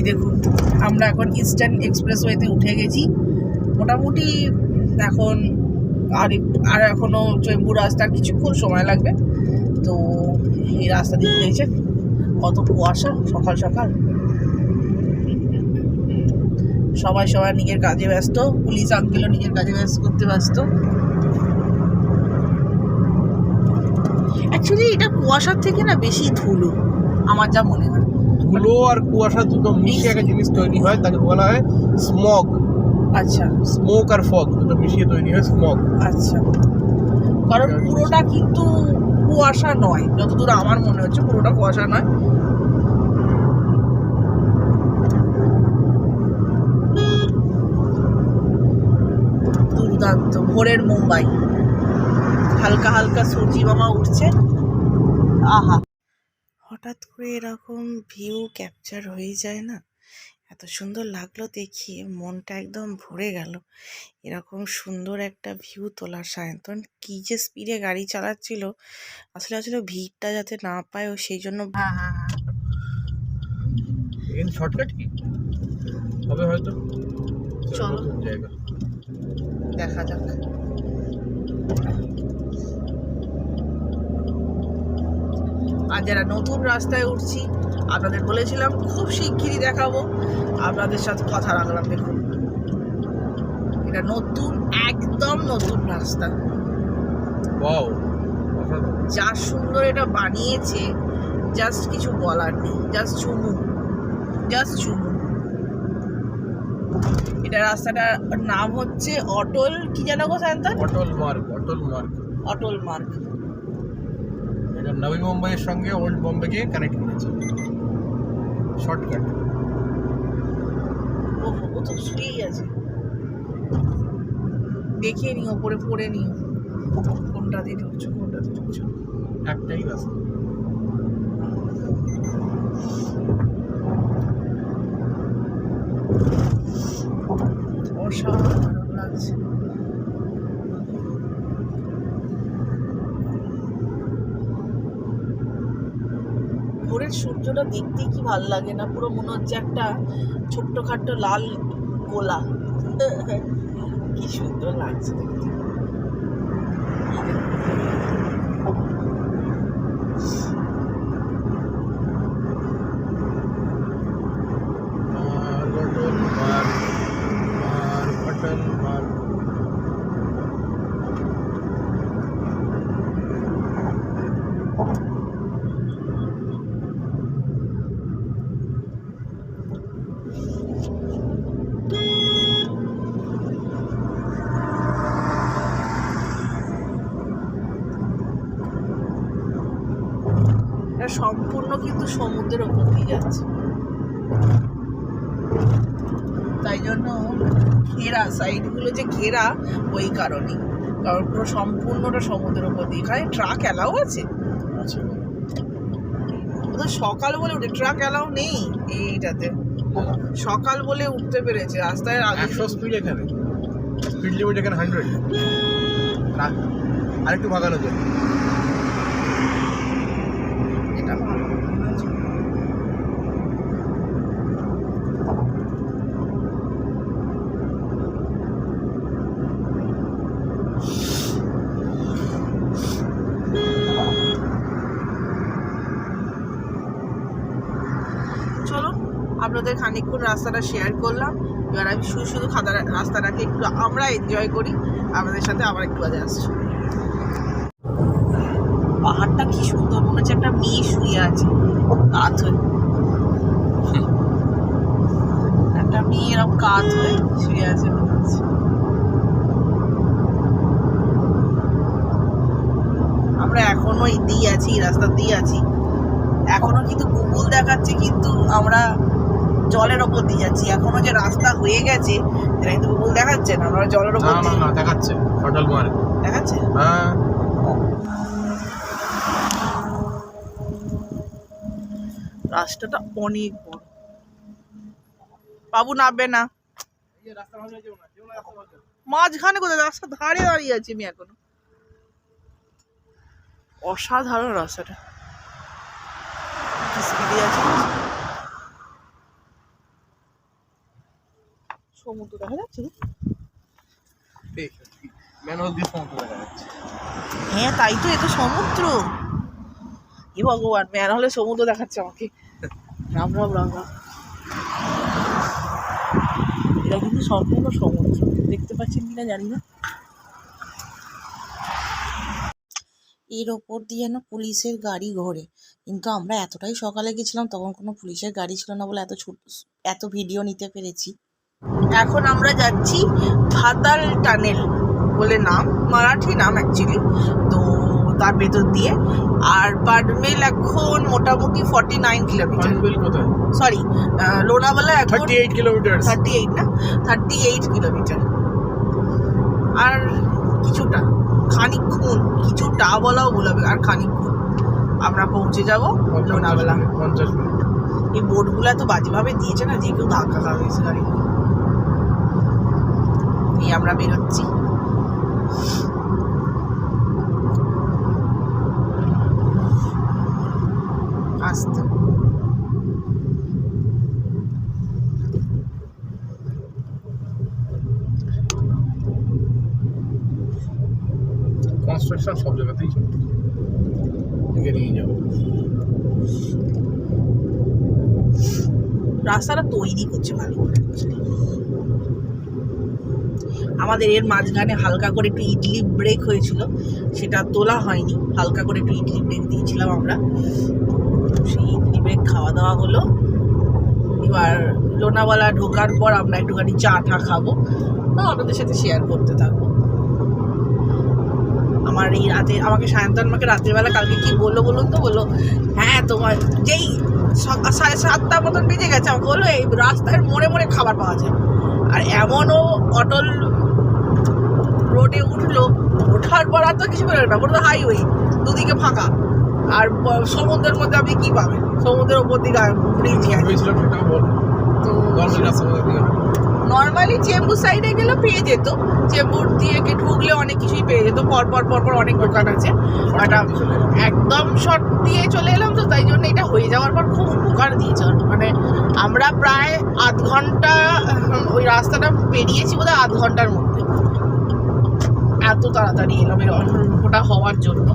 দেখুন আমরা এখন ইস্টার্ন এক্সপ্রেসওয়েতে উঠে গেছি। মোটামুটি এখন আর এখনো জম্মু রাস্তার কিছুক্ষণ সময় লাগবে। তো এই রাস্তা দিয়ে দেখছেন কত কুয়াশা সকাল সকাল। সবাই নিজের কাজে ব্যস্ত, পুলিশ আঙ্কেলও নিজের কাজে করতে ব্যস্ত। অ্যাকচুয়ালি এটা কুয়াশার থেকে না বেশি ধুলো আমার যা মনে হয়। ধুলো আর কুয়াশা দুটো মিশিয়ে একটা জিনিস তৈরি হয়, তাকে বলা হয় স্মগ। আচ্ছা, স্মোক আর ফগ দুটো মিশিয়ে তৈরি হয় স্মগ। আচ্ছা, কারণ পুরোটা কিন্তু কুয়াশা নয়, যতদূর আমার মনে হচ্ছে পুরোটা কুয়াশা নয়। দুর্দান্ত ভোরের মুম্বাই, হালকা হালকা সূর্যি মামা উঠছে। আহা, হঠাৎ করে এরকম ভিউ ক্যাপচার হয়ে যায় না, এত সুন্দর লাগলো দেখিয়ে, মনটা একদম ভরে গেল। এরকম সুন্দর একটা ভিউ তোলার সায়ন্তন কি যে স্পিডে গাড়ি চালাচ্ছিল, আসলে ভিড়টা যাতে না পায় ও সেই জন্য। এখানে শর্টকাট কি হবে হয়তো, চলো জায়গা দেখা যাক। আর যারা নতুন রাস্তায় উঠছি, আপনাদের বলেছিলাম খুব শিগগিরই দেখাবো, আপনাদের সাথে কথা রাখলাম। দেখুন এটা নতুন, একদম নতুন রাস্তা। ওয়াও, যা সুন্দর এটা বানিয়েছে, জাস্ট কিছু বলার নেই, জাস্ট চুমু। এটা রাস্তাটার নাম হচ্ছে অটল কি যেন গো সায়ন্তন? অটল মার্গ। এটা নবী মুম্বাইয়ের সঙ্গে ওল্ড বোম্বেকে কানেক্ট করেছে, শর্টকাট। ও তো শুয়েই আছে, দেখে নিও, ওপরে পড়ে নিও কোনটা দিয়ে ঢুকছো কোনটা দিয়ে ঢুকছো। একটাই রাস্তা। অসাধারণ লাগছে। ভোরের সূর্যটা দেখতেই কি ভালো লাগে না, পুরো মনে হচ্ছে একটা ছোট্টখাট্ট লাল গোলা। কি সুন্দর লাগছে দেখতে। সম্পূর্ণ কিন্তু সমুদ্রের ওপর দিয়ে যাচ্ছে, তাই জন্য ঘেরা, সাইডগুলো যে ঘেরা ওই কারণে, কারণ পুরো সম্পূর্ণটা সমুদ্রের ওপর দিয়ে। এখানে ট্রাক অ্যালাউ আছে? ওদের সকাল বলে উঠে, ট্রাক অ্যালাউ নেই এইটাতে। সকাল বলে উঠতে পেরেছে, রাস্তায় আগে 100 স্পিড, এখানে স্পিড লিমিট এখানে 100। আরেকটু ভাগানো যায়। এটা ভালো। চলো, আপনাদের খানিকক্ষণ রাস্তাটা শেয়ার করলাম। এবার আমি শুধু রাস্তাটাকে একটু আমরা এনজয় করি, আপনাদের সাথে আবার একটু বাজে আসছি। পাহাড়টা কি সুন্দর, মনে হচ্ছে একটা মেয়ে শুয়ে আছে কাত হয়ে, একটা মেয়ে এরকম কাত হয়ে শুয়ে আছে মনে হচ্ছে। আমরা এখনো এতেই আছি, রাস্তা দিয়ে আছি এখনো, কিন্তু গুগল দেখাচ্ছে কিন্তু আমরা জলের ওপর দিয়ে যাচ্ছি। এখনো যে রাস্তা হয়ে গেছে এটা কিন্তু গুগল দেখাচ্ছে না, আমরা জলের ওপর দিয়ে। না, দেখাচ্ছে অটল মার্গ দেখাচ্ছে। হ্যাঁ, রাস্তাটা অনেক বড়। বাবু নামবে না, মাঝখানে কোথায়, রাস্তা ধারে দাঁড়িয়ে আছি আমি এখনো। অসাধারণ রাস্তাটা, কি স্পিডে আছে। সমুদ্র দেখা যাচ্ছে রে? ম্যানহোল দিয়ে সমুদ্র দেখা যাচ্ছে। হ্যাঁ তাই তো, এ তো সমুদ্র। এ ভগবান, ম্যানহোলে সমুদ্র দেখাচ্ছে আমাকে। রাম রাম রাম রাম। এটা কিন্তু সম্পূর্ণ সমুদ্র, দেখতে পাচ্ছেন কিনা জানি না। এর ওপর দিয়ে না পুলিশের গাড়ি ঘোরে, কিন্তু আমরা এতটাই সকালে গেছিলাম তখন কোনো পুলিশের গাড়ি ছিল না বলে এত ভিডিও নিতে পেরেছি। এখন আমরা যাচ্ছি ভাতাল টানেল বলে নাম, মারাঠি নাম অ্যাকচুয়ালি, তো তার ভেতর দিয়ে। আর পাডমেল এখন মোটামুটি 49 কিলোমিটার, কোথায় সরি লোনাওয়ালা এখন 38 কিলোমিটার, 38 না 38 কিলোমিটার। আর কিছুটা, খানিকক্ষণ, কিছুটা বলাও বলাবে, আর খানিকক্ষণ আমরা পৌঁছে যাব লোনাওয়ালা। 50 মিনিট। এই বোর্ডগুলো এত বাজেভাবে দিয়েছে না, যে কেউ ধাক্কা খাবে এসে গাড়ি। এই আমরা বেরোচ্ছি। আস্তে কনস্ট্রাকশন সব জায়গাতেই চলছে, এদিকে নিয়ে যাবো। রাস্তাটা তৈরি করছে ভালো করে। আমাদের এর মাঝখানে হালকা করে একটু ইডলি ব্রেক হয়েছিল, সেটা তোলা হয়নি। হালকা করে একটু ইডলি ব্রেক দিয়েছিলাম আমরা, সেই ইডলি ব্রেক খাওয়া দাওয়া হলো। এবার লোনাওয়ালা ঢোকার পর আমরা একটুখানি চা টা খাবো, আপনাদের সাথে শেয়ার করতে থাকবো। আমার এই রাতে আমাকে সায়ন্তন আমাকে রাতের বেলা কালকে কি বললো বলুন তো, বললো হ্যাঁ তোমার যেই 7:30 মতন বেজে গেছে, আমাকে বললো এই রাস্তার মোড়ে মোড়ে খাবার পাওয়া যায়। আর এমনও অটল রোডে উঠলো, ওঠার পর আর তো কিছু বেরোবে না, পুরো হাইওয়ে, দুদিকে ফাঁকা। আর সমুদ্রের মধ্যে আপনি কি পাবেন? সমুদ্রের ওপর দিকে ব্রিজ হয়েছিলাম সেটা বল। তো নর্মাল রাস্তা দিয়ে নর্মালি চেম্বুর সাইডে গেলে পেয়ে যেত, চেম্বুর দিয়ে ঢুকলে অনেক কিছুই পেয়ে যেত, পর অনেক দোকান আছে। একদম শর্ট দিয়ে চলে এলাম, তো তাই জন্য এটা হয়ে যাওয়ার পর খুব উপকার দিয়েছে। মানে আমরা প্রায় আধ ঘন্টা ওই রাস্তাটা পেরিয়েছি বোধহয়, আধ ঘন্টার মধ্যে। এত তাড়াতাড়ি এলাম ওটা হওয়ার জন্য।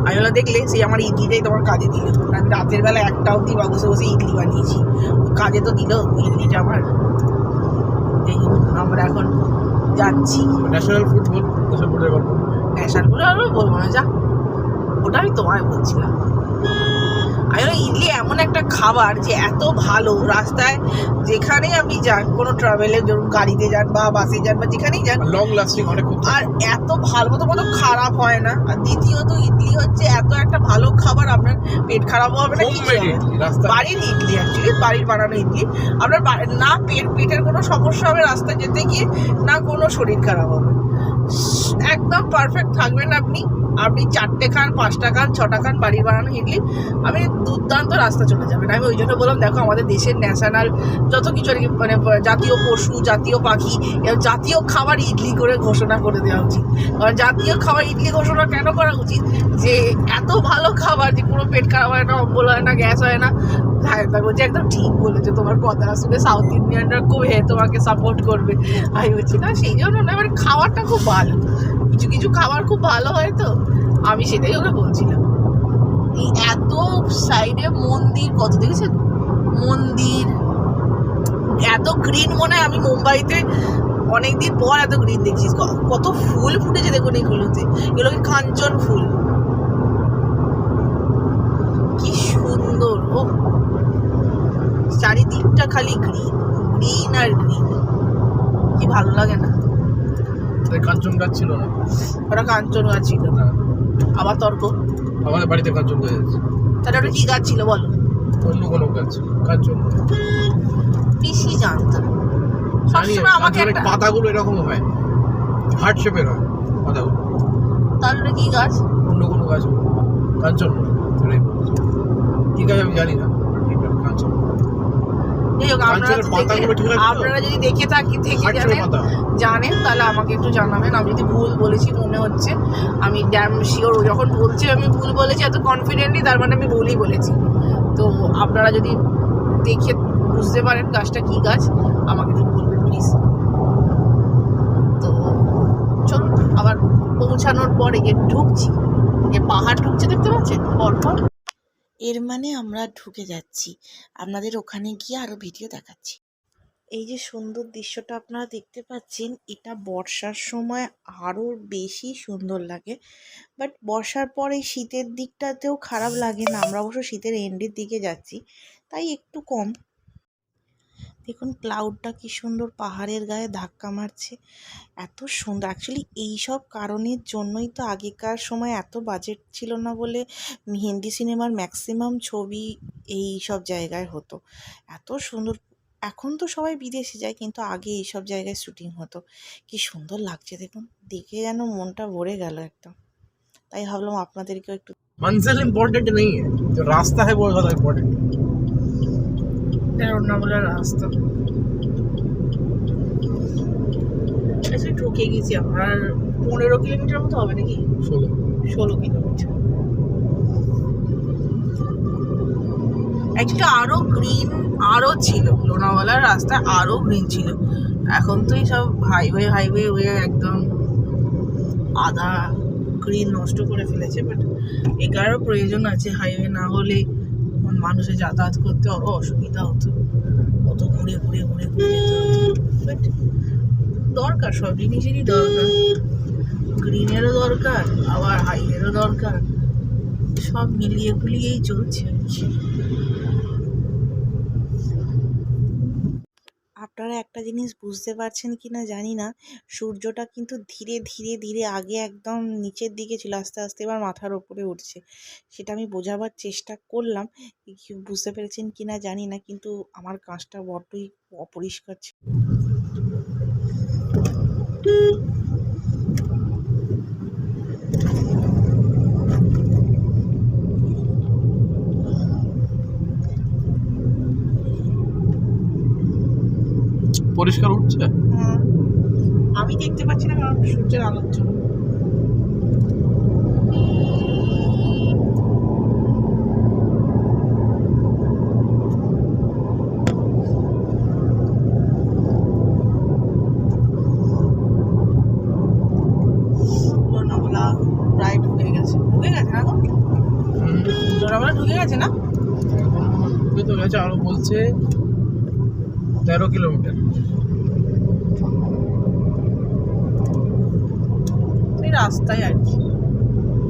আমি ওরা দেখলে সেই আমার ইডলিটাই তোমার কাজে দিল। আমি রাতের বেলা 1টা অবধি বসে বসে ইডলি বানিয়েছি, কাজে তো দিল ইডলিটা আমার। আমরা এখন যাচ্ছি ন্যাশনাল ফুটবল, ন্যাশনালগুলো আর বলবো না, যা ওটা আমি তোমায় বলছিলাম। আমি ইডলি এমন একটা খাবার যে এত ভালো, রাস্তায় যেখানেই আপনি যান, কোনো ট্রাভেলে ধরুন গাড়িতে যান বা বাসে যান বা যেখানেই যান, লং লাস্টিং অনেক, আর এত ভালো মতো খারাপ হয় না। আর দ্বিতীয়ত ইডলি হচ্ছে এত একটা ভালো খাবার, আপনার পেট খারাপও হবে না, বাড়ির ইডলি অ্যাকচুয়ালি বাড়ির বানানো ইডলি। আপনার না পেটের কোনো সমস্যা হবে রাস্তায় যেতে গিয়ে, না কোনো শরীর খারাপ হবে, একদম পারফেক্ট থাকবেন আপনি। 4টে খান, 5টা খান, 6টা খান বাড়ির বানানো ইডলি, আমি দুর্দান্ত রাস্তা চলে যাবেন। আমি ওই জন্য বললাম দেখো আমাদের দেশের ন্যাশনাল যত কিছু আর কি, মানে জাতীয় পশু, জাতীয় পাখি, জাতীয় খাবার ইডলি করে ঘোষণা করে দেওয়া উচিত। কারণ জাতীয় খাবার ইডলি ঘোষণা কেন করা উচিত? যে এত ভালো খাবার যে কোনো পেট খারাপ হয় না, অম্বল হয় না, গ্যাস হয় না। হ্যাঁ তা বলছি একদম ঠিক বলেছে, তোমার কথা শুনে সাউথ ইন্ডিয়ানরা খুব তোমাকে সাপোর্ট করবে। আমি বলছি না সেই জন্য না, মানে খাবারটা খুব ভালো, কিছু খাবার খুব ভালো হয়, তো আমি সেটাই ওকে বলছিলাম। এই এত সাইডে মন্দির, কত দেখেছেন মন্দির, এত গ্রিন মনে হয় আমি মুম্বাইতে অনেকদিন পর এত গ্রিন দেখছিস। কত ফুল ফুটেছে দেখুন এগুলোতে, এগুলোকে কাঞ্চন ফুল, কি সুন্দর। ও চারিদিকটা খালি গ্রিন, গ্রিন আর গ্রিন, কি ভালো লাগে না? কাঞ্চন গাছ ছিল না, ওটা কাঞ্চন গাছ ছিল না। আবার তর্ক, আমাদের বাড়িতে কাঞ্চন গাছ আছে। তাহলে ওটা কি গাছ ছিল বলো? অন্য কোনো গাছ, কাঞ্চন বেশি জানতাম। সবসময় আমাকে একটা পাতাগুলো এরকম হয়, হার্ট শেপের হয় পাতাগুলো। তাহলে ওটা কি গাছ? অন্য কোনো গাছ, কাঞ্চন কি গাছ আমি জানি না, কাঞ্চন। আপনারা যদি দেখে জানেন তাহলে আমাকে একটু জানাবেন। আমি যদি ভুল বলেছি মনে হচ্ছে, আমি ড্যাম শিওর যখন বলছি আমি ভুল বলেছি এত কনফিডেন্টলি, তার মানে আমি ভুলই বলেছি। তো আপনারা যদি দেখে বুঝতে পারেন গাছটা কি গাছ আমাকে একটু বলবেন প্লিজ। তো চলুন, আবার পৌঁছানোর পরে যে ঢুকছি, যে পাহাড় ঢুকছে দেখতে পাচ্ছেন পরপর, এর মানে আমরা ঢুকে যাচ্ছি। আপনাদের ওখানে গিয়ে আরো ভিডিও দেখাচ্ছি। এই যে সুন্দর দৃশ্যটা আপনারা দেখতে পাচ্ছেন, এটা বর্ষার সময় আরো বেশি সুন্দর লাগে। বাট বর্ষার পরে শীতের দিকটাতেও খারাপ লাগে না, আমরা অবশ্য শীতের এন্ডের দিকে যাচ্ছি তাই একটু কম। দেখুন ক্লাউডটা কি সুন্দর পাহাড়ের গায়ে ধাক্কা মারছে, এত সুন্দর। অ্যাকচুয়ালি এইসব কারণের জন্যই তো আগেকার সময় এত বাজেট ছিল না বলে হিন্দি সিনেমার ম্যাক্সিমাম ছবি এই সব জায়গায় হতো। এত সুন্দর। এখন তো সবাই বিদেশে যায়, কিন্তু আগে এইসব জায়গায় শুটিং হতো। কি সুন্দর লাগছে দেখুন, দেখে যেন মনটা ভরে গেল একদম। তাই ভাবলাম আপনাদেরকেও একটু। मंजिल इम्पोर्टेंट नहीं है, जो रास्ता है वो ज़्यादा इम्पोर्टेंट है। লোনাভালার রাস্তা আচ্ছা ঢুকে গেছি আমরা। আর 15 কিলোমিটার মতো হবে নাকি? 16 কিলোমিটার। অ্যাকচুয়ালি আরো গ্রিন আরো ছিল, লোনাভালার রাস্তা আরো গ্রিন ছিল। এখন তো এই সব হাইওয়ে হয়ে একদম আধা গ্রিন নষ্ট করে ফেলেছে। বাট এটারও প্রয়োজন আছে, হাইওয়ে না হলে মানুষের যাতায়াত করতে আরো অসুবিধা হতো, অত ঘুরে যেতে হতো। বাট দরকার, সব জিনিসেরই দরকার, গ্রিনেরও দরকার আবার হাইওয়েরও দরকার, সব মিলিয়ে গুলিয়েই চলছে আর কি। আপনারা একটা জিনিস বুঝতে পারছেন কি না জানি না, সূর্যটা কিন্তু ধীরে ধীরে ধীরে আগে একদম নিচের দিকে ছিল, আস্তে আস্তে এবার মাথার ওপরে উঠছে। সেটা আমি বোঝাবার চেষ্টা করলাম, বুঝতে পেরেছেন কি না জানি না, কিন্তু আমার কাঁচটা বড্ডই অপরিষ্কার ছিল। পরিষ্কার উঠছে। আমি দেখতে পাচ্ছি না কারণ সূর্যের আলোর জন্য। লোনাভালা প্রায় ঢুকে গেছে না গো? লোনাভালা ঢুকে গেছে না? ঢুকে তো গেছে, আরো বলছে 13 কিলোমিটার। এই রাস্তায় আর কি,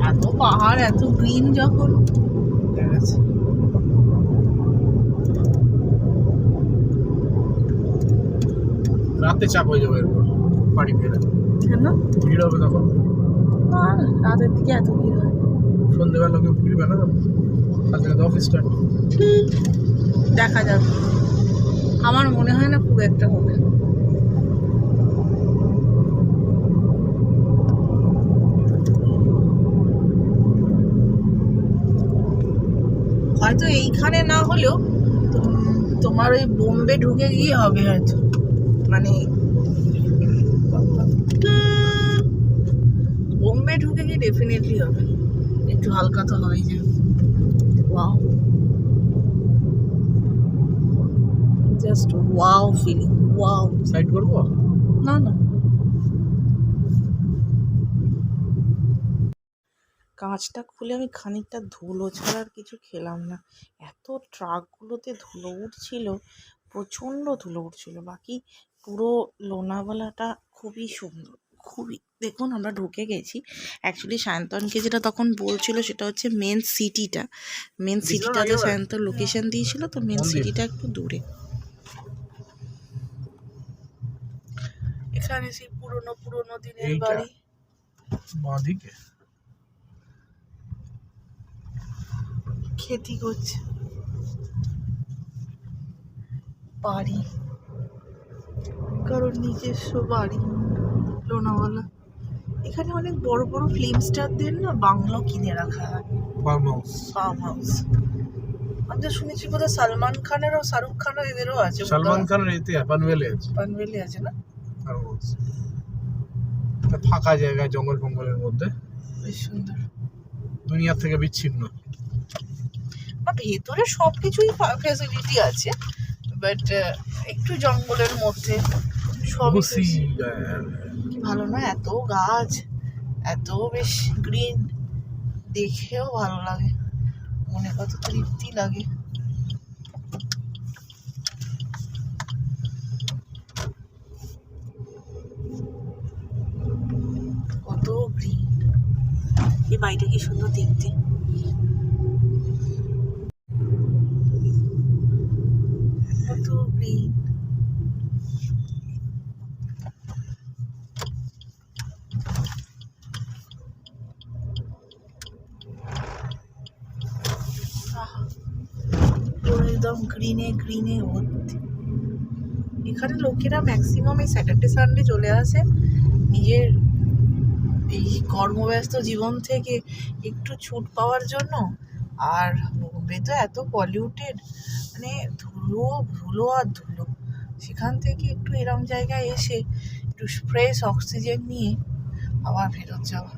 এত পাহাড় এত গ্রিন যখন ঠিক আছে। রাতে চাপ হয়ে যাবে এরপর বাড়ি ফেরা, কেন? ভিড় হবে তখন। না রাতের দিকে এত ভিড় হয়? সন্ধ্যেবেলা কেউ ফিরবে না, কাল থেকে তো অফিস স্টার্ট। দেখা যাবে, আমার মনে হয় না খুব একটা হবে। হয়তো এইখানে না হলেও তোমার ওই বোম্বে ঢুকে গিয়ে হবে হয়তো, মানে বোম্বে ঢুকে গিয়ে ডেফিনেটলি হবে, একটু হালকা তো হবেই যে। Wow, just wow feeling, wow. Side করবো না না, কাঁচটা খুলে আমি খানিকটা ধুলো ছাড়া আর কিছু খেলাম না, এত ট্রাকগুলোতে ধুলো উঠছিল, প্রচণ্ড ধুলো উঠছিল। বাকি পুরো লোনাভালাটা খুবই সুন্দর, খুবই। দেখুন আমরা ঢুকে গেছি। অ্যাকচুয়ালি সায়ন্তনকে যেটা তখন বলছিল সেটা হচ্ছে মেন সিটিটাতে সায়ন্তন লোকেশন দিয়েছিল, তো মেন সিটিটা একটু দূরে। এখানে সেই পুরোনো দিনের বাড়ি, বাঁদিকে খেতি করছে বাড়ি, কারণ নিজস্ব বাড়ি লোনাভালা। এখানে অনেক বড় বড় ফিল্ম স্টারদের না বাংলো কিনে রাখা হয়, ফার্ম হাউস। আমি তো শুনেছি বোধহয় সালমান খানের ও শাহরুখ খানের এদেরও আছে। সালমান খানের এতে পানভেলে আছে না? ফাঁকা জায়গায় জঙ্গলের মধ্যে, বেশ সুন্দর, দুনিয়া থেকে বিচ্ছিন্ন। ভেতরে সবকিছুই ফ্যাসিলিটি আছে, বাট একটু জঙ্গলের মধ্যে সবই খুশি কি ভালো না, এত গাছ, এত বেশ গ্রিন, দেখেও ভালো লাগে, মনে কত তৃপ্তি লাগে। কত গ্রিন, এই বাড়িটা কি সুন্দর দেখতে। কত গ্রিন, একদম গ্রিনে গ্রিনে ভর্তি। এখানে লোকেরা ম্যাক্সিমাম এই স্যাটারডে সানডে চলে আসে নিজের এই কর্মব্যস্ত জীবন থেকে একটু ছুট পাওয়ার জন্য। আর বোম্বে তো এত পলিউটেড, মানে ধুলো ধুলো আর ধুলো, সেখান থেকে একটু এরম জায়গায় এসে একটু ফ্রেশ অক্সিজেন নিয়ে আবার ফেরত যাওয়া।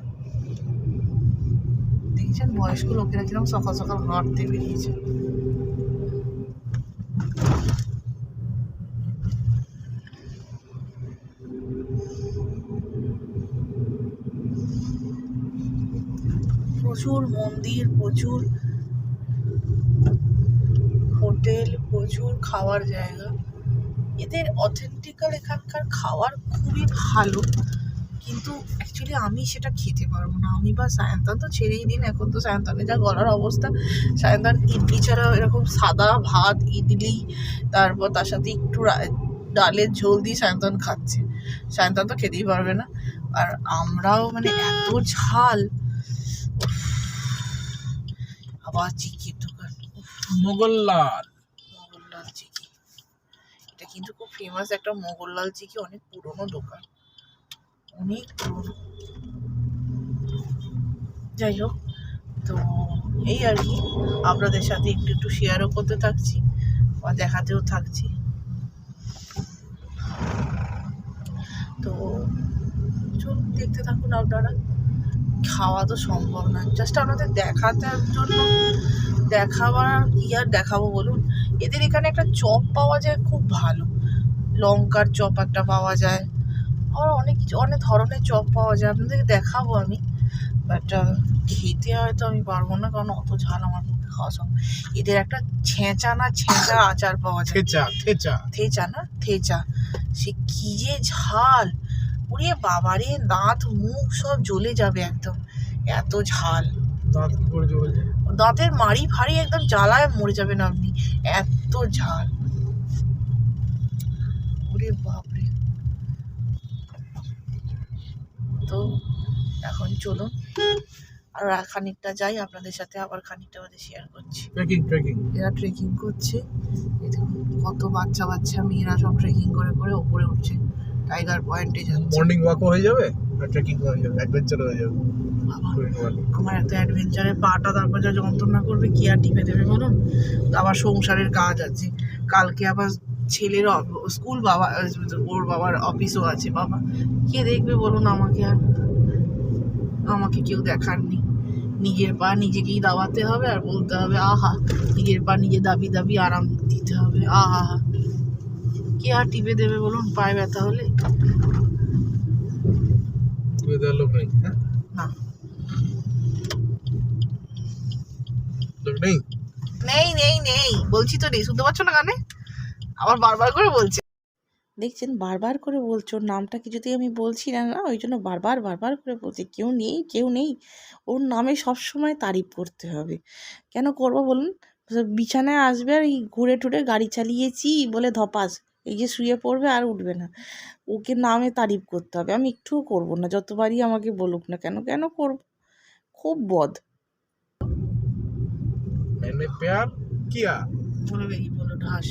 দেখছেন বয়স্ক লোকেরা কিরকম সকাল সকাল হাঁটতে বেরিয়েছে। প্রচুর মন্দির, প্রচুর হোটেল, প্রচুর খাওয়ার জায়গা। এদের অথেন্টিক্যাল এখানকার খাওয়ার খুবই ভালো, কিন্তু অ্যাকচুয়ালি আমি সেটা খেতে পারবো না। আমি বা সায়ন্তান তো ছেড়েই দিন, এখন তো সায়ন্তানের যা গলার অবস্থা, সায়ন্তান ইডলি ছাড়া এরকম সাদা ভাত, ইডলি, তারপর তার সাথে একটু ডালের ঝোল দিয়ে সায়ন্তান খাচ্ছে। সায়ন্তান তো খেতেই পারবে না। আর আমরাও মানে এত ঝাল। আবার চিকির দোকান, মোগললাল মোগললাল চিকি, এটা কিন্তু খুব ফেমাস একটা মোগললাল চিকি, অনেক পুরনো দোকান, অনেক পুরনো। যাই হোক, তো এই আর কি, আপনাদের সাথে একটু একটু শেয়ারও করতে থাকছি বা দেখাতেও থাকছি। তো চলুন দেখতে থাকুন আপনারা। খাওয়া তো সম্ভব না, জাস্ট আপনাদের দেখাটার জন্য, দেখাবার কি আর দেখাবো বলুন। এদের এখানে একটা চপ পাওয়া যায় খুব ভালো, লঙ্কার চপ একটা পাওয়া যায়, আর অনেক কিছু, অনেক ধরনের চপ পাওয়া যায়, আপনাদেরকে দেখাবো আমি। বাট খেতে হয়তো আমি পারবো না, কারণ অত ঝাল আমার পক্ষে খাওয়া সম্ভব। এদের একটা ছেঁচা আচার পাওয়া যায়, থেচা না থেচা, সে কি যে ঝাল, ওরে বাবারে, দাঁত মুখ সব জ্বলে যাবে একদম, এত ঝাল। দাঁতের মাড়ি ফাড়ি একদম জ্বালায় মরে যাবেন আপনি, এত ঝাল, ওরে বাপরে। তো এখন চলুন আর খানিকটা যাই, আপনাদের সাথে আবার খানিকটা বাদে শেয়ার করছি। এরা ট্রেকিং করছে, এই দেখুন কত বাচ্চা বাচ্চা মেয়েরা সব ট্রেকিং করে করে ওপরে উঠছে, টাইগার পয়েন্টে যাচ্ছে। মর্নিং ওয়াকও হয়ে যাবে আর ট্রেকিং হয়ে যাবে, অ্যাডভেঞ্চার হয়ে যাবে। আমার এত অ্যাডভেঞ্চারে পাটা তারপর যা যন্ত্রণা করবে, কি আর টিপে দেবে বলুন। আবার সংসারের কাজ আছে, কালকে আবার ছেলের স্কুল, বাবা ওর বাবার অফিসও আছে, বাবা কে দেখবে বলুন আমাকে। আর আমাকে কেউ দেখার নেই, নিজের পা নিজেকেই দাবাতে হবে আর বলতে হবে আহা, নিজের পা নিজে দাবি দাবি আরাম দিতে হবে, আহা। কে আর টিপে দেবে বলুন পায়ে ব্যথা হলে? লোক নেই, না, লোক নেই, নেই নেই নেই বলছি তো, নেই, শুনতে পাচ্ছ না কানে? আবার বারবার করে বলছে, দেখছেন বারবার করে বলছো, ওর নামটা কিছুতেই আমি বলছি না, না ওই জন্য বারবার করে বলছি কেউ নেই কেউ নেই। ওর নামে সবসময় তারিফ করতে হবে, কেন করবো বলুন? বিছানায় আসবে আর এই ঘুরে টুরে গাড়ি চালিয়েছি বলে ধপাস, এই যে শুয়ে পড়বে আর উঠবে না, ওকে নামে তারিফ করতে হবে। আমি একটুও করবো না, যতবারই আমাকে বলুক না কেন, কেন করবো? খুব বদ। मैंने प्यार किया বলবে এই বলো ঢাস।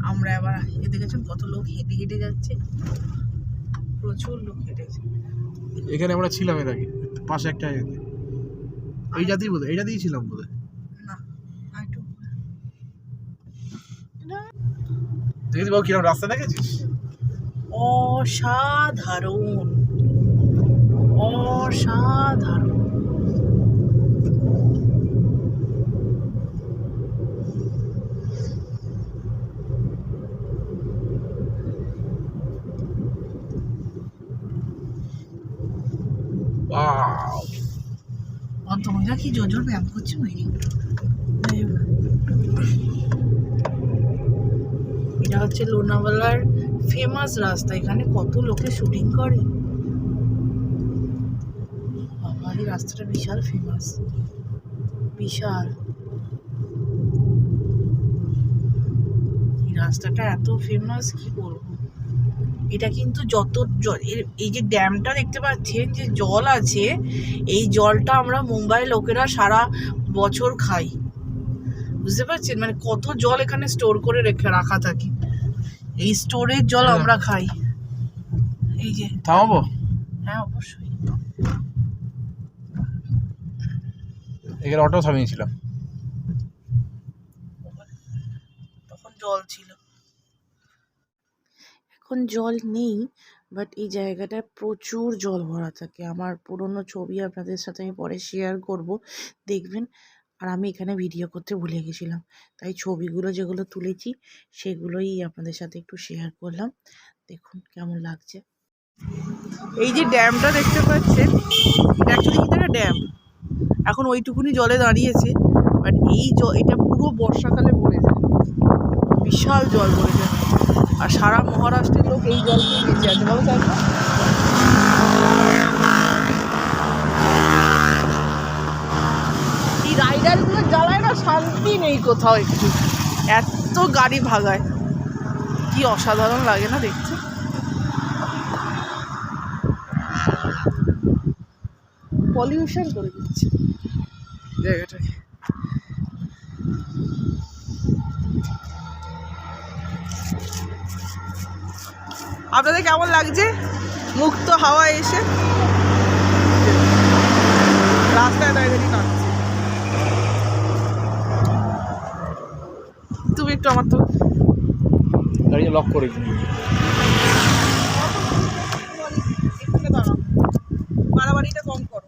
আমরা এবার এদিকে দেখেছেন কত লোক হেঁটে হেঁটে যাচ্ছে, প্রচুর লোক হেঁটেছে। এখানে আমরা ছিলাম, এর আগে পাশে একটা এই জাতেই বোধহয়, এই জাতেই ছিলাম বোধহয়। না একটু দেখেছি বাবু, কিরকম রাস্তা দেখেছিস? অসাধারণ, অসাধারণ। তোমরা কি জোর জোর ব্যায়াম করছো নাকি? এটা হচ্ছে লোনাভালার ফেমাস রাস্তা, এখানে কত লোকে শুটিং করে। বাবা, এই রাস্তাটা বিশাল ফেমাস, বিশাল। এই রাস্তাটা এত ফেমাস কি বলবো। এটা কিন্তু যত জল, এই যে ড্যামটা দেখতে পাচ্ছেন যে জল আছে, এই জলটা আমরা মুম্বাই লোকেরা সারা বছর খাই, বুঝতে পারছেন? মানে কত জল এখানে স্টোর করে রাখা থাকে, এই স্টোরের জল আমরা খাই। এই যে থামাবো? হ্যাঁ অবশ্যই। এখানে অটো থামিয়েছিলাম, তখন জল ছিল, এখন জল নেই, বাট এই জায়গাটায় প্রচুর জল ভরা থাকে। আমার পুরনো ছবি আপনাদের সাথে আমি পরে শেয়ার করব, দেখবেন। আর আমি এখানে ভিডিও করতে ভুলে গেছিলাম, তাই ছবিগুলো যেগুলো তুলেছি সেগুলোই আপনাদের সাথে একটু শেয়ার করলাম। দেখুন কেমন লাগছে। এই যে ড্যামটা দেখতে পাচ্ছেন, এটা অ্যাকচুয়ালি কিন্তু একটা ড্যাম, এখন ওইটুকুনি জলে দাঁড়িয়েছে, বাট এটা পুরো বর্ষাকালে ভরে যায়, বিশাল জল ভরে যায়। আর সারা মহারাষ্ট্রের লোক এই জলকে বেঁচে আছে, বলো তাই না? এই রাইডারগুলো জ্বালায় না, শান্তি নেই কোথাও একটু, এত গাড়ি ভাগায়, কি অসাধারণ লাগে না দেখতে। পলিউশন করে দিচ্ছে জায়গাটাকে। আপনাদের কেমন লাগছে মুক্ত হাওয়া এসে? রাস্তায় দাঁড়িয়ে কাটছে। তুমি একটু আমার তো গাড়ি লক করে দিই। দাঁড়াও, বাড়াবাড়িটা কম করো।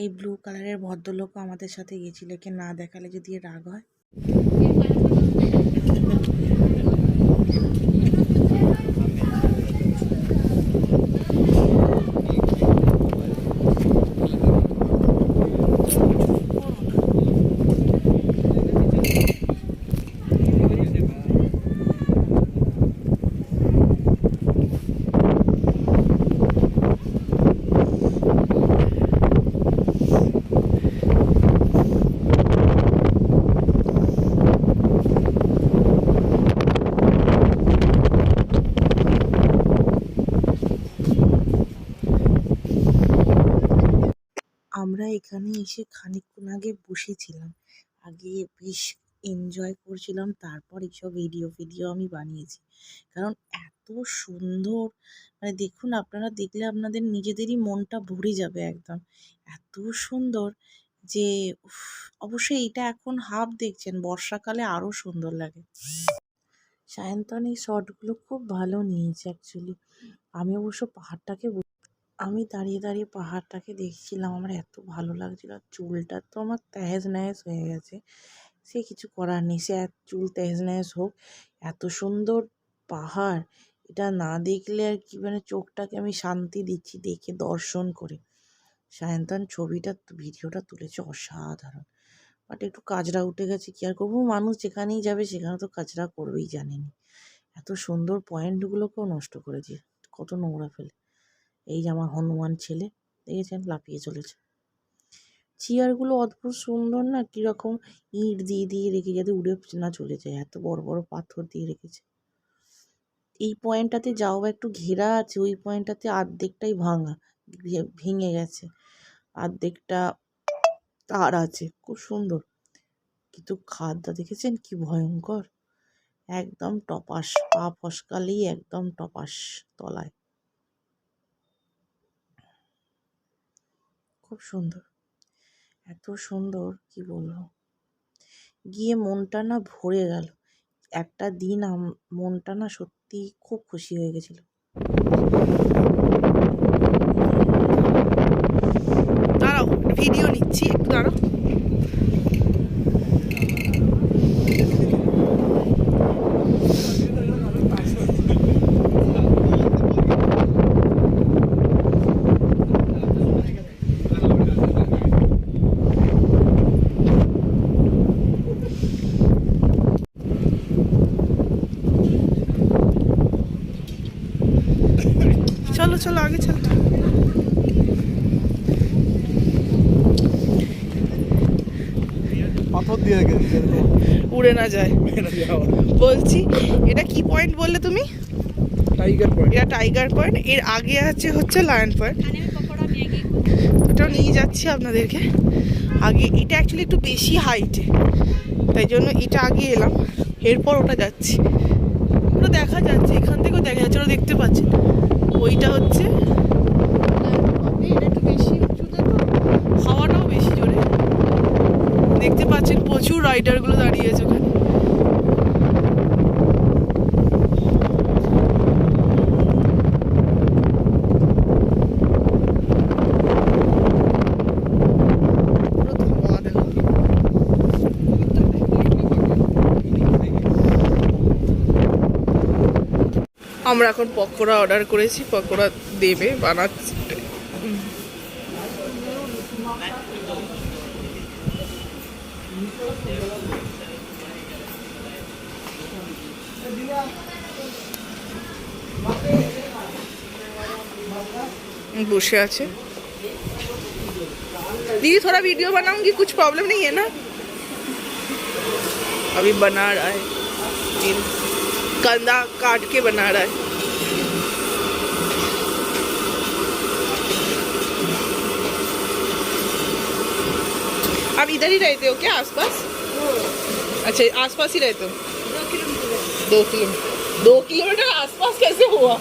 এই ব্লু কালারের ভদ্রলোকও আমাদের সাথে গেছিল, একে না দেখালে যদি রাগ হয়। আমরা এখানে এসে খানিকক্ষণ আগে বসেছিলাম, আগে বেশ এনজয় করছিলাম, তারপর এইসব ভিডিও আমি বানিয়েছি। কারণ এত সুন্দর, মানে দেখুন, আপনারা দেখলে আপনাদের নিজেদেরই মনটা ভরে যাবে একদম, এত সুন্দর যে উফ। অবশ্যই এটা এখন হাফ দেখছেন, বর্ষাকালে আরও সুন্দর লাগে। সায়ন্তন এই শটগুলো খুব ভালো নিয়েছে অ্যাকচুয়ালি। আমি অবশ্য আমি দাঁড়িয়ে দাঁড়িয়ে পাহাড়টাকে দেখছিলাম, আমার এত ভালো লাগছিল। আর চুলটা তো আমার তহস নহস হয়ে গেছে, সে কিছু করার নেই, সে চুল তহস নহস হোক। এত সুন্দর পাহাড়, এটা না দেখলে আর কি, মানে চোখটাকে আমি শান্তি দিচ্ছি দেখে, দর্শন করে। সায়ন্তন ভিডিওটা তুলেছে অসাধারণ, বাট একটু কাজরা উঠে গেছে, কি আর করবো, মানুষ যেখানেই যাবে সেখানে তো কাজরা করবেই, জানেনি। এত সুন্দর পয়েন্টগুলোকেও নষ্ট করেছে, কত নোংরা ফেলে। এই যে আমার হনুমান ছেলে, দেখেছেন, লাফিয়ে চলেছে। চেয়ারগুলো অদ্ভুত সুন্দর না, কিরকম ইট দিয়ে দিয়ে রেখে, যাতে উড়ে না চলে যায়, এত বড় বড় পাথর দিয়ে রেখেছে। এই পয়েন্টটাতে যাও একটু ঘেরা আছে, ওই পয়েন্টটাতে অর্ধেকটাই ভাঙা, ভেঙে গেছে, অর্ধেকটা তার আছে, খুব সুন্দর। কিন্তু খাদটা দেখেছেন কি ভয়ঙ্কর, একদম টপাস, পা ফসকালেই একদম টপাস তলায়। খুব সুন্দর, এত সুন্দর কি বলবো। গিয়ে মনটা না ভরে গেল। একটা দিন মনটা না সত্যি খুব খুশি হয়ে গেছিল। দাঁড়াও, ভিডিও নিচ্ছি, একটু দাঁড়াও। চলো চলো আগে চলো। পাথর দিয়ে গেছে উড়ে না যায় বলছি। এটা কি পয়েন্ট বললে তুমি? Tiger point. এটা টাইগার পয়েন্ট, এর আগে আছে হচ্ছে লায়ন পয়েন্ট। ওটাও নিয়ে যাচ্ছি আপনাদেরকে। আগে এটা অ্যাকচুয়ালি একটু বেশি হাইটে, তাই জন্য এটা আগে এলাম, এরপর ওটা যাচ্ছি। ওটা দেখা যাচ্ছে, এখান থেকেও দেখা যাচ্ছে, ওটা দেখতে পাচ্ছেন। ওইটা হচ্ছে এটা একটু বেশি উঁচুতে, তো হাওয়াটাও বেশি জোরে। দেখতে পাচ্ছেন প্রচুর রাইডারগুলো দাঁড়িয়ে আছে ওখানে। আমরা এখন পকোড়া অর্ডার করেছি, পকোড়া দেবে, বানাচ্ছি। बसे আছে दीदी, थोड़ा वीडियो बनाऊंगी, कुछ प्रॉब्लम नहीं है ना? अभी बना रहा है, कंधा काट के बना रहा है। आप इधर ही रहते हो क्या, आसपास? अच्छा, आसपास ही रहते हो। 2 किलोमीटर आसपास कैसे हुआ?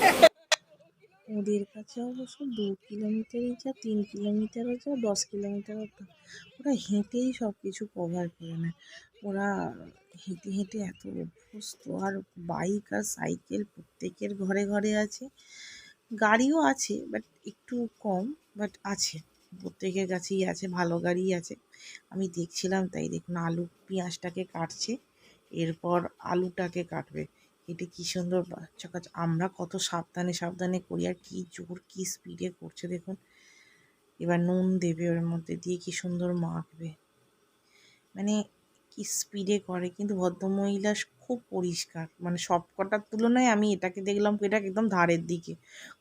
ওদের কাছে অবশ্য 2 কিলোমিটারই যা, 3 কিলোমিটারও যা, 10 কিলোমিটারও যা, ওরা হেঁটেই সব কিছু কভার করে নেয়। ওরা হেঁটে হেঁটে এত অভ্যস্ত। আর বাইক আর সাইকেল প্রত্যেকের ঘরে ঘরে আছে, গাড়িও আছে বাট একটু কম, বাট আছে, প্রত্যেকের কাছেই আছে, ভালো গাড়িই আছে। আমি দেখছিলাম, তাই দেখুন আলু পেঁয়াজটাকে কাটছে, এরপর আলুটাকে কাটবে। এটা কি সুন্দর বাচ্চা কাজ। আমরা কত সাবধানে সাবধানে করি, আর কি জোর কি স্পিডে করছে দেখুন। এবার নুন দেবে ওর মধ্যে দিয়ে, কি সুন্দর মাখবে, মানে কি স্পিডে করে। কিন্তু ভদ্রমহিলা খুব পরিষ্কার, মানে সব কটার তুলনায় আমি এটাকে দেখলাম, এটা একদম ধারের দিকে,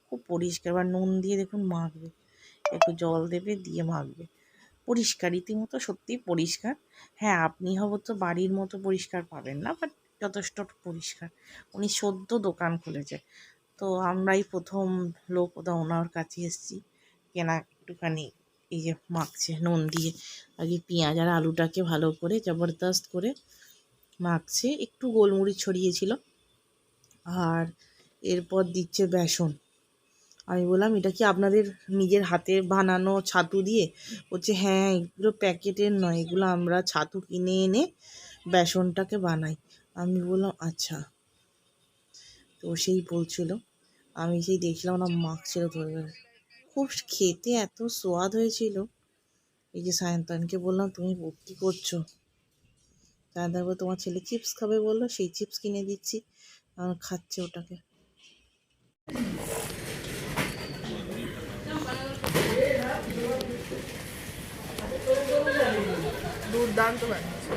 খুব পরিষ্কার। এবার নুন দিয়ে দেখুন মাখবে, একটু জল দেবে, দিয়ে মাখবে। পরিষ্কার, রীতিমতো সত্যিই পরিষ্কার। হ্যাঁ, আপনি হয়তো বাড়ির মতো পরিষ্কার পাবেন না, বাট যথেষ্ট পরিষ্কার। উনি সদ্য দোকান খুলেছে, তো আমরাই প্রথম লোক ওনার কাছে এসেছি কেনা। একটুখানি এই যে মাখছে নুন দিয়ে, আগে পেঁয়াজ আর আলুটাকে ভালো করে জবরদস্ত করে মাখছে, একটু গোলমরিচ ছড়িয়েছিল, আর এরপর দিচ্ছে বেসন। আমি বললাম, এটা কি আপনাদের নিজের হাতে বানানো ছাতু দিয়ে? বলছে হ্যাঁ, এগুলো প্যাকেটের নয়, এগুলো আমরা ছাতু কিনে এনে বেসনটাকে বানাই। আমি বললাম আচ্ছা। তো সেই বলছিল, আমি সেই দেখছিলাম না মাখছিল, ধরে ধরে খুব খেতে এত স্বাদ হয়েছিল। এই যে সায়ন্তনকে বললাম, তুমি কী করছো? সায়ন্তন বলল, তোমার ছেলে চিপস খাবে বললো, সেই চিপস কিনে দিচ্ছি, খাচ্ছে ওটাকে। দুর্দান্ত বানিয়েছে,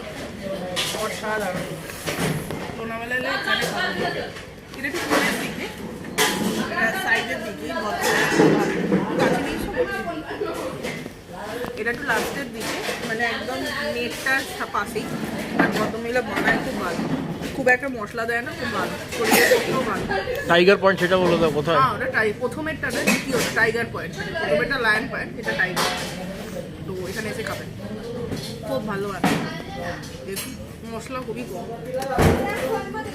অসাধারণ। লোনাওয়ালা এখানে এটা একটু কোণের দিকে, সাইডের দিকে, এটা একটু লাস্টের দিকে, মানে একদম নেটটার পাশেই। আর ভদ্রমহিলা বানায় খুব ভালো, খুব একটা মশলা দেয় না, খুব ভালো, শরীরের পক্ষেও ভালো। টাইগার পয়েন্ট সেটা বলে দাও কোথায়? হ্যাঁ, ওটা প্রথমেরটা না, দ্বিতীয়টা টাইগার পয়েন্ট, প্রথমেরটা লায়ন পয়েন্ট, এটা টাইগার। তো এখানে এসে খাবেন, খুব ভালো আছে। মশলা খুবই কম,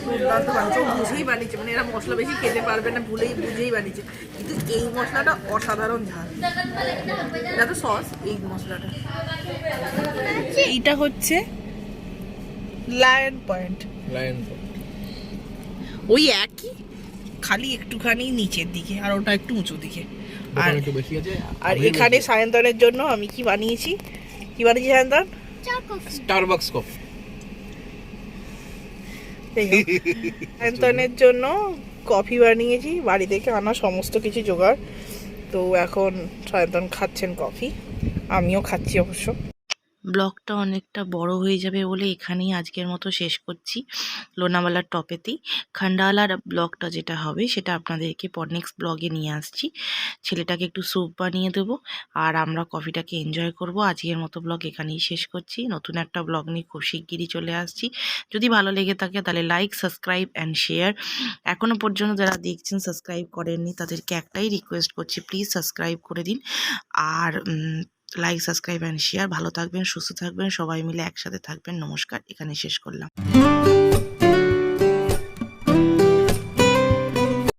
দুর্দান্ত বানিয়েছে, বুঝেই বানিয়েছে, মানে এরা মশলা বেশি খেতে পারবে না বুঝেই বানিয়েছে। কিন্তু এই মশলাটা অসাধারণ ঝাল, এটা তো সস, এই মশলাটা। এইটা হচ্ছে লায়ন পয়েন্ট লায়ন ওই একই, খালি একটুখানি নিচের দিকে আর ওটা একটু উঁচু দিকে। আর একটু বেশি আছে। আর এখানে সায়ন্তনের জন্য আমি কি বানিয়েছি সায়ন্তন? Starbucks coffee. সায়ন্তনের জন্য কফি বানিয়েছি, বাড়ি থেকে আনা সমস্ত কিছু জোগাড়। তো এখন সায়ন্তন খাচ্ছেন কফি, আমিও খাচ্ছি অবশ্য। ব্লগটা অনেকটা বড় হয়ে যাবে বলে এখানেই আজকের মতো শেষ করছি, লোনাওয়ালার টপেতেই। খান্ডাওয়ালার ব্লগটা যেটা হবে সেটা আপনাদেরকে নেক্সট ব্লগে নিয়ে আসছি। ছেলেটাকে একটু স্যুপ বানিয়ে দেবো আর আমরা কফিটাকে এনজয় করব। আজকের মতো ব্লগ এখানেই শেষ করছি, নতুন একটা ব্লগ নিয়ে খুব শিগগিরই চলে আসছি। যদি ভালো লেগে থাকে তাহলে লাইক, সাবস্ক্রাইব অ্যান্ড শেয়ার। এখনও পর্যন্ত যারা দেখছেন সাবস্ক্রাইব করেননি তাদেরকে একটাই রিকোয়েস্ট করছি, প্লিজ সাবস্ক্রাইব করে দিন। আর লাইক, সাবস্ক্রাইব অ্যান্ড শেয়ার। ভালো থাকবেন, সুস্থ থাকবেন, সবাই মিলে একসাথে থাকবেন। নমস্কার, এখানে শেষ করলাম।